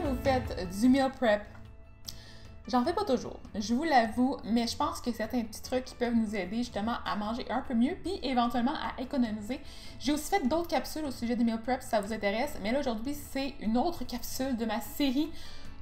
vous faites du meal prep? J'en fais pas toujours, je vous l'avoue, mais je pense que certains petits trucs qui peuvent nous aider justement à manger un peu mieux, puis éventuellement à économiser. J'ai aussi fait d'autres capsules au sujet du meal prep si ça vous intéresse, mais là aujourd'hui c'est une autre capsule de ma série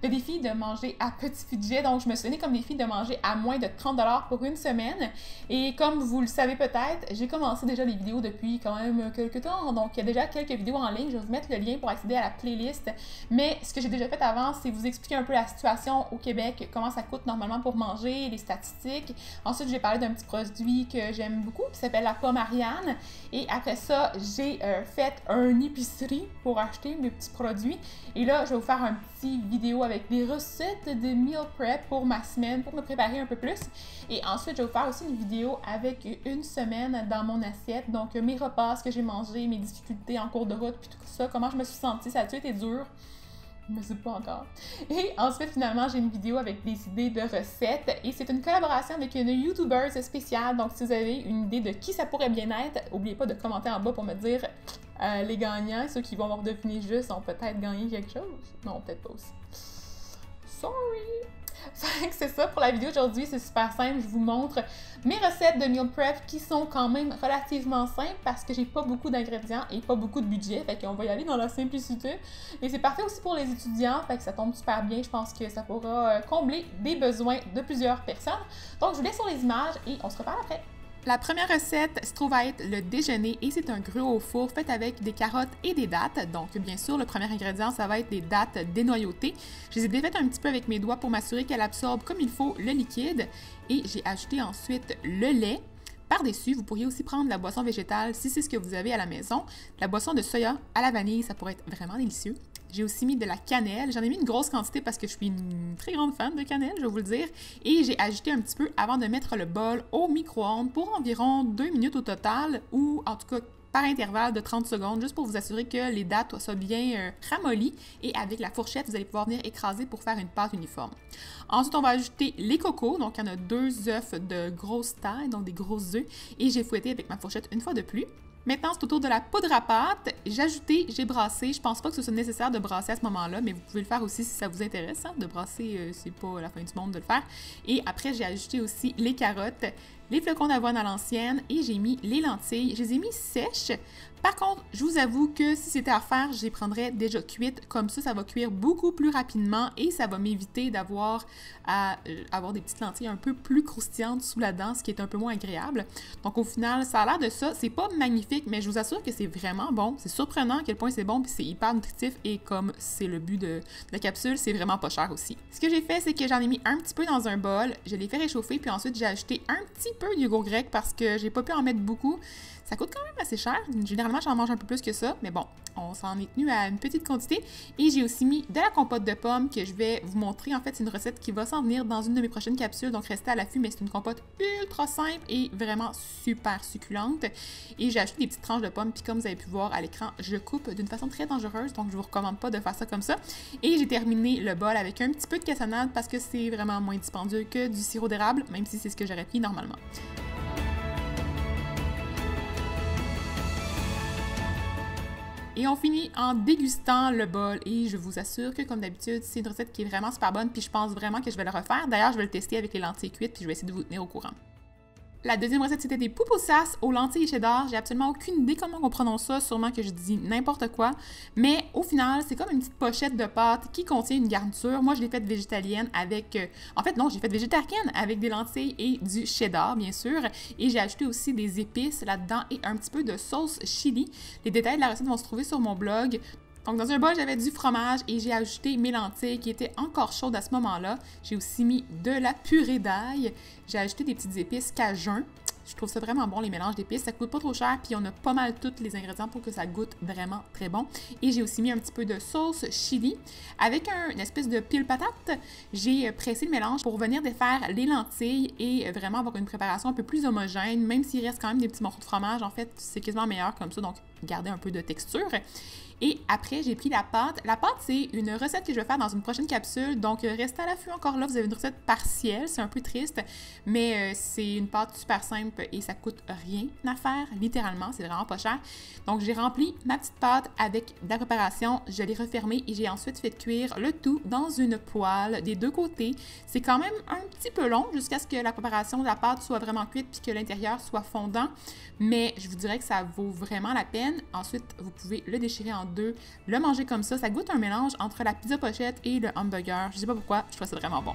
de défi de manger à petit budget. Donc, je me suis donné comme défi de manger à moins de 30$ pour une semaine. Et comme vous le savez peut-être, j'ai commencé déjà les vidéos depuis quand même quelques temps. Donc, il y a déjà quelques vidéos en ligne. Je vais vous mettre le lien pour accéder à la playlist. Mais ce que j'ai déjà fait avant, c'est vous expliquer un peu la situation au Québec, comment ça coûte normalement pour manger, les statistiques. Ensuite, j'ai parlé d'un petit produit que j'aime beaucoup qui s'appelle la pomme Ariane. Et après ça, j'ai fait une épicerie pour acheter mes petits produits. Et là, je vais vous faire un petit vidéo avec des recettes de meal prep pour ma semaine, pour me préparer un peu plus. Et ensuite, je vais vous faire aussi une vidéo avec une semaine dans mon assiette. Donc, mes repas, ce que j'ai mangé, mes difficultés en cours de route, puis tout ça, comment je me suis sentie. Ça a-tu été dur? Je ne sais pas encore. Et ensuite, finalement, j'ai une vidéo avec des idées de recettes. Et c'est une collaboration avec une YouTuber spéciale. Donc, si vous avez une idée de qui ça pourrait bien être, n'oubliez pas de commenter en bas pour me dire les gagnants. Ceux qui vont avoir deviné juste ont peut-être gagné quelque chose. Non, peut-être pas aussi. Sorry! Fait que c'est ça pour la vidéo aujourd'hui, c'est super simple. Je vous montre mes recettes de meal prep qui sont quand même relativement simples parce que j'ai pas beaucoup d'ingrédients et pas beaucoup de budget. Fait qu'on va y aller dans la simplicité. Et c'est parfait aussi pour les étudiants, fait que ça tombe super bien. Je pense que ça pourra combler des besoins de plusieurs personnes. Donc je vous laisse sur les images et on se reparle après. La première recette se trouve à être le déjeuner et c'est un gruau au four fait avec des carottes et des dattes. Donc, bien sûr, le premier ingrédient, ça va être des dattes dénoyautées. Je les ai défaites un petit peu avec mes doigts pour m'assurer qu'elles absorbent comme il faut le liquide. Et j'ai ajouté ensuite le lait. Par-dessus, vous pourriez aussi prendre la boisson végétale si c'est ce que vous avez à la maison. La boisson de soya à la vanille, ça pourrait être vraiment délicieux. J'ai aussi mis de la cannelle. J'en ai mis une grosse quantité parce que je suis une très grande fan de cannelle, je vais vous le dire. Et j'ai ajouté un petit peu avant de mettre le bol au micro-ondes pour environ 2 minutes au total, ou en tout cas par intervalle de 30 secondes, juste pour vous assurer que les dattes soient bien ramollies. Et avec la fourchette, vous allez pouvoir venir écraser pour faire une pâte uniforme. Ensuite, on va ajouter les cocos. Donc, il y en a 2 œufs de grosse taille, donc des gros œufs. Et j'ai fouetté avec ma fourchette une fois de plus. Maintenant, c'est au tour de la poudre à pâte. J'ai ajouté, j'ai brassé. Je pense pas que ce soit nécessaire de brasser à ce moment-là, mais vous pouvez le faire aussi si ça vous intéresse. Hein? De brasser, c'est pas la fin du monde de le faire. Et après, j'ai ajouté aussi les carottes, les flocons d'avoine à l'ancienne et j'ai mis les lentilles. Je les ai mis sèches. Par contre, je vous avoue que si c'était à faire, je les prendrais déjà cuites. Comme ça va cuire beaucoup plus rapidement et ça va m'éviter d'avoir à avoir des petites lentilles un peu plus croustillantes sous la dent, ce qui est un peu moins agréable. Donc au final, ça a l'air de ça. C'est pas magnifique, mais je vous assure que c'est vraiment bon. C'est surprenant à quel point c'est bon, puis c'est hyper nutritif et comme c'est le but de la capsule, c'est vraiment pas cher aussi. Ce que j'ai fait, c'est que j'en ai mis un petit peu dans un bol, je l'ai fait réchauffer, puis ensuite j'ai ajouté un petit peu de yogourt grec parce que j'ai pas pu en mettre beaucoup. Ça coûte quand même assez cher. Généralement, j'en mange un peu plus que ça, mais bon, on s'en est tenu à une petite quantité. Et j'ai aussi mis de la compote de pommes que je vais vous montrer. En fait, c'est une recette qui va s'en venir dans une de mes prochaines capsules, donc restez à l'affût, mais c'est une compote ultra simple et vraiment super succulente. Et j'ai ajouté des petites tranches de pommes, puis comme vous avez pu voir à l'écran, je coupe d'une façon très dangereuse, donc je vous recommande pas de faire ça comme ça. Et j'ai terminé le bol avec un petit peu de cassonade parce que c'est vraiment moins dispendieux que du sirop d'érable, même si c'est ce que j'aurais pris normalement. Et on finit en dégustant le bol et je vous assure que comme d'habitude, c'est une recette qui est vraiment super bonne puis je pense vraiment que je vais le refaire. D'ailleurs, je vais le tester avec les lentilles cuites puis je vais essayer de vous tenir au courant. La deuxième recette, c'était des pupusas aux lentilles et cheddar. J'ai absolument aucune idée comment on prononce ça, sûrement que je dis n'importe quoi. Mais au final, c'est comme une petite pochette de pâte qui contient une garniture. Moi, je l'ai faite végétalienne avec... En fait, non, j'ai fait végétarienne avec des lentilles et du cheddar, bien sûr. Et j'ai ajouté aussi des épices là-dedans et un petit peu de sauce chili. Les détails de la recette vont se trouver sur mon blog. Donc, dans un bol, j'avais du fromage et j'ai ajouté mes lentilles qui étaient encore chaudes à ce moment-là. J'ai aussi mis de la purée d'ail. J'ai ajouté des petites épices cajun. Je trouve ça vraiment bon, les mélanges d'épices. Ça coûte pas trop cher, puis on a pas mal tous les ingrédients pour que ça goûte vraiment très bon. Et j'ai aussi mis un petit peu de sauce chili. Avec une espèce de pile patate, j'ai pressé le mélange pour venir défaire les lentilles et vraiment avoir une préparation un peu plus homogène. Même s'il reste quand même des petits morceaux de fromage, en fait, c'est quasiment meilleur comme ça. Donc, garder un peu de texture. Et après, j'ai pris la pâte. La pâte, c'est une recette que je vais faire dans une prochaine capsule. Donc, restez à l'affût encore là. Vous avez une recette partielle. C'est un peu triste, mais c'est une pâte super simple et ça coûte rien à faire. Littéralement, c'est vraiment pas cher. Donc, j'ai rempli ma petite pâte avec de la préparation. Je l'ai refermée et j'ai ensuite fait cuire le tout dans une poêle des deux côtés. C'est quand même un petit peu long jusqu'à ce que la préparation de la pâte soit vraiment cuite puis que l'intérieur soit fondant. Mais je vous dirais que ça vaut vraiment la peine. Ensuite, vous pouvez le déchirer en deux, le manger comme ça. Ça goûte un mélange entre la pizza pochette et le hamburger. Je sais pas pourquoi, je trouve ça vraiment bon.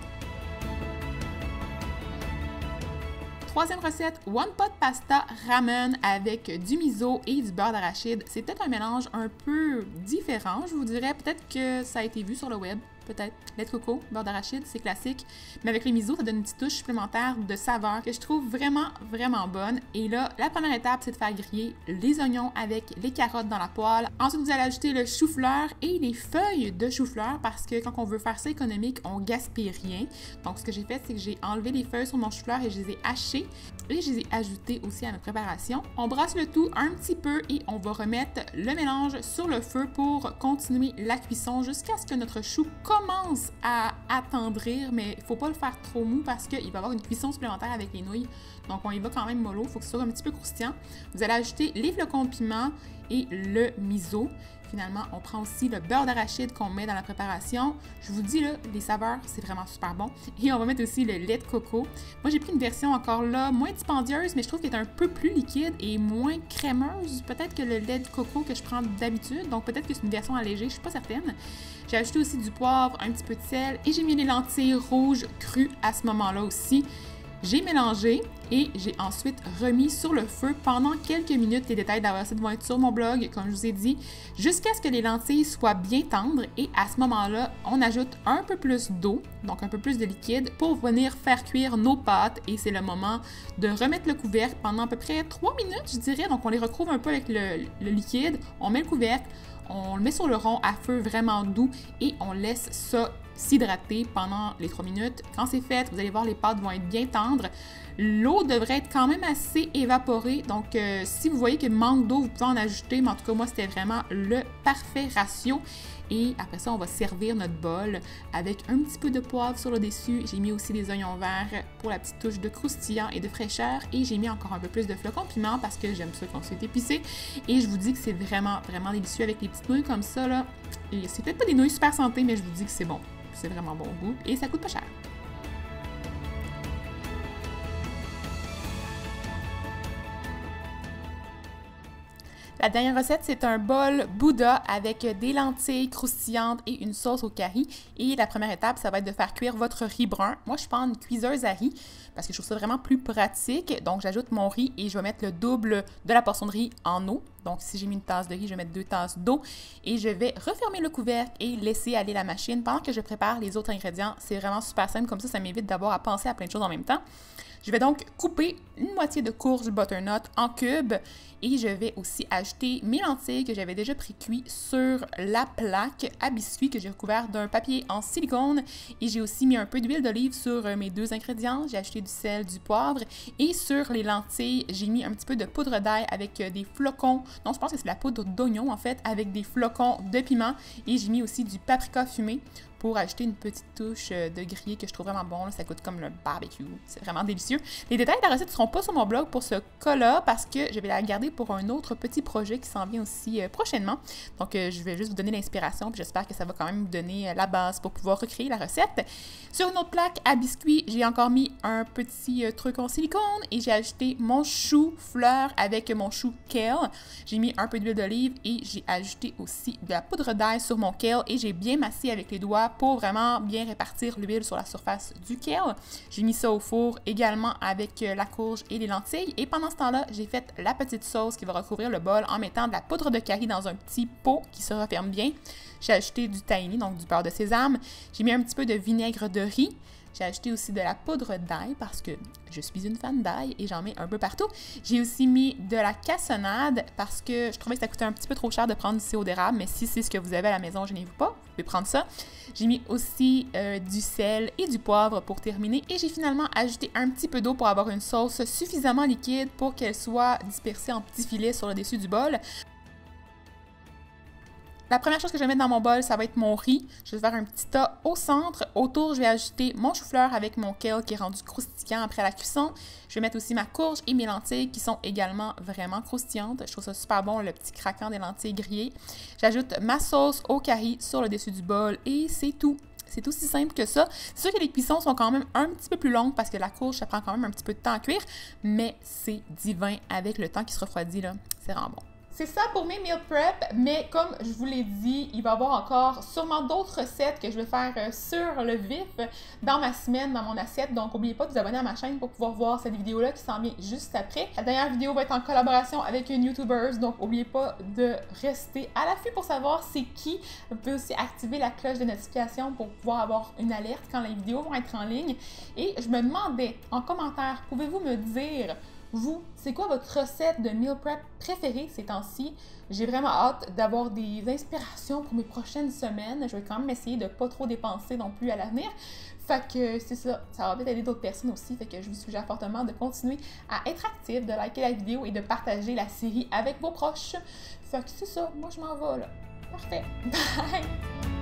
Troisième recette, One Pot Pasta Ramen avec du miso et du beurre d'arachide. C'est peut-être un mélange un peu différent, je vous dirais. Peut-être que ça a été vu sur le web. Peut-être lait de coco, beurre d'arachide, c'est classique. Mais avec le miso, ça donne une petite touche supplémentaire de saveur que je trouve vraiment, vraiment bonne. Et là, la première étape, c'est de faire griller les oignons avec les carottes dans la poêle. Ensuite, vous allez ajouter le chou-fleur et les feuilles de chou-fleur parce que quand on veut faire ça économique, on gaspille rien. Donc, ce que j'ai fait, c'est que j'ai enlevé les feuilles sur mon chou-fleur et je les ai hachées. Et je les ai ajoutées aussi à ma préparation. On brasse le tout un petit peu et on va remettre le mélange sur le feu pour continuer la cuisson jusqu'à ce que notre chou commence à attendrir, mais il ne faut pas le faire trop mou parce qu'il va y avoir une cuisson supplémentaire avec les nouilles. Donc, on y va quand même mollo, il faut que ce soit un petit peu croustillant. Vous allez ajouter les flocons de piment et le miso. Finalement, on prend aussi le beurre d'arachide qu'on met dans la préparation. Je vous dis, là, les saveurs, c'est vraiment super bon. Et on va mettre aussi le lait de coco. Moi, j'ai pris une version encore là, moins dispendieuse, mais je trouve qu'elle est un peu plus liquide et moins crémeuse, peut-être que le lait de coco que je prends d'habitude. Donc, peut-être que c'est une version allégée, je suis pas certaine. J'ai ajouté aussi du poivre, un petit peu de sel et j'ai mis les lentilles rouges crues à ce moment-là aussi. J'ai mélangé et j'ai ensuite remis sur le feu pendant quelques minutes. Les détails de la recette vont être sur mon blog, comme je vous ai dit, jusqu'à ce que les lentilles soient bien tendres. Et à ce moment-là, on ajoute un peu plus d'eau, donc un peu plus de liquide, pour venir faire cuire nos pâtes. Et c'est le moment de remettre le couvercle pendant à peu près 3 minutes, je dirais. Donc, on les recouvre un peu avec le liquide, on met le couvercle, on le met sur le rond à feu vraiment doux et on laisse ça s'hydrater pendant les 3 minutes. Quand c'est fait, vous allez voir, les pâtes vont être bien tendres. L'eau devrait être quand même assez évaporée. Donc, si vous voyez qu'il manque d'eau, vous pouvez en ajouter. Mais en tout cas, moi, c'était vraiment le parfait ratio. Et après ça, on va servir notre bol avec un petit peu de poivre sur le dessus. J'ai mis aussi des oignons verts pour la petite touche de croustillant et de fraîcheur. Et j'ai mis encore un peu plus de flocons de piment parce que j'aime ça quand c'est épicé. Et je vous dis que c'est vraiment, vraiment délicieux avec les petites nouilles comme ça, là. Et c'est peut-être pas des nouilles super santé, mais je vous dis que c'est bon. C'est vraiment bon goût et ça coûte pas cher. La dernière recette, c'est un bol Bouddha avec des lentilles croustillantes et une sauce au curry. Et la première étape, ça va être de faire cuire votre riz brun. Moi, je prends une cuiseuse à riz parce que je trouve ça vraiment plus pratique. Donc, j'ajoute mon riz et je vais mettre le double de la portion de riz en eau. Donc, si j'ai mis une tasse de riz, je vais mettre 2 tasses d'eau et je vais refermer le couvercle et laisser aller la machine pendant que je prépare les autres ingrédients. C'est vraiment super simple, comme ça m'évite d'avoir à penser à plein de choses en même temps. Je vais donc couper une moitié de courge butternut en cubes et je vais aussi ajouter mes lentilles que j'avais déjà pré-cuit sur la plaque à biscuits que j'ai recouvert d'un papier en silicone et j'ai aussi mis un peu d'huile d'olive sur mes 2 ingrédients. J'ai ajouté du sel, du poivre et sur les lentilles, j'ai mis un petit peu de poudre d'ail avec des flocons. Non, je pense que c'est la poudre d'oignon en fait avec des flocons de piment et j'ai mis aussi du paprika fumé pour ajouter une petite touche de grillé que je trouve vraiment bon. Là, ça goûte comme le barbecue. C'est vraiment délicieux. Les détails de la recette ne seront pas sur mon blog pour ce cas-là parce que je vais la garder pour un autre petit projet qui s'en vient aussi prochainement. Donc, je vais juste vous donner l'inspiration puis j'espère que ça va quand même vous donner la base pour pouvoir recréer la recette. Sur une autre plaque à biscuits, j'ai encore mis un petit truc en silicone et j'ai ajouté mon chou fleur avec mon chou kale. J'ai mis un peu d'huile d'olive et j'ai ajouté aussi de la poudre d'ail sur mon kale et j'ai bien massé avec les doigts pour vraiment bien répartir l'huile sur la surface du kale. J'ai mis ça au four également avec la courge et les lentilles. Et pendant ce temps-là, j'ai fait la petite sauce qui va recouvrir le bol en mettant de la poudre de curry dans un petit pot qui se referme bien. J'ai ajouté du tahini, donc du beurre de sésame. J'ai mis un petit peu de vinaigre de riz. J'ai ajouté aussi de la poudre d'ail parce que je suis une fan d'ail et j'en mets un peu partout. J'ai aussi mis de la cassonade parce que je trouvais que ça coûtait un petit peu trop cher de prendre du sirop d'érable, mais si c'est ce que vous avez à la maison, gênez-vous pas, vous pouvez prendre ça. J'ai mis aussi du sel et du poivre pour terminer et j'ai finalement ajouté un petit peu d'eau pour avoir une sauce suffisamment liquide pour qu'elle soit dispersée en petits filets sur le dessus du bol. La première chose que je vais mettre dans mon bol, ça va être mon riz. Je vais faire un petit tas au centre. Autour, je vais ajouter mon chou-fleur avec mon kale qui est rendu croustillant après la cuisson. Je vais mettre aussi ma courge et mes lentilles qui sont également vraiment croustillantes. Je trouve ça super bon, le petit craquant des lentilles grillées. J'ajoute ma sauce au curry sur le dessus du bol et c'est tout. C'est aussi simple que ça. C'est sûr que les cuissons sont quand même un petit peu plus longues parce que la courge, ça prend quand même un petit peu de temps à cuire, mais c'est divin avec le temps qui se refroidit, là. C'est vraiment bon. C'est ça pour mes meal prep, mais comme je vous l'ai dit, il va y avoir encore sûrement d'autres recettes que je vais faire sur le vif dans ma semaine, dans mon assiette. Donc, n'oubliez pas de vous abonner à ma chaîne pour pouvoir voir cette vidéo-là qui s'en vient juste après. La dernière vidéo va être en collaboration avec une YouTuber, donc n'oubliez pas de rester à l'affût pour savoir c'est qui. Vous pouvez aussi activer la cloche de notification pour pouvoir avoir une alerte quand les vidéos vont être en ligne. Et je me demandais en commentaire, pouvez-vous me dire... Vous, c'est quoi votre recette de meal prep préférée ces temps-ci? J'ai vraiment hâte d'avoir des inspirations pour mes prochaines semaines. Je vais quand même essayer de pas trop dépenser non plus à l'avenir. Fait que c'est ça, ça va peut-être aider d'autres personnes aussi. Fait que je vous suggère fortement de continuer à être actif, de liker la vidéo et de partager la série avec vos proches. Fait que c'est ça, moi je m'en vais là. Parfait. Bye!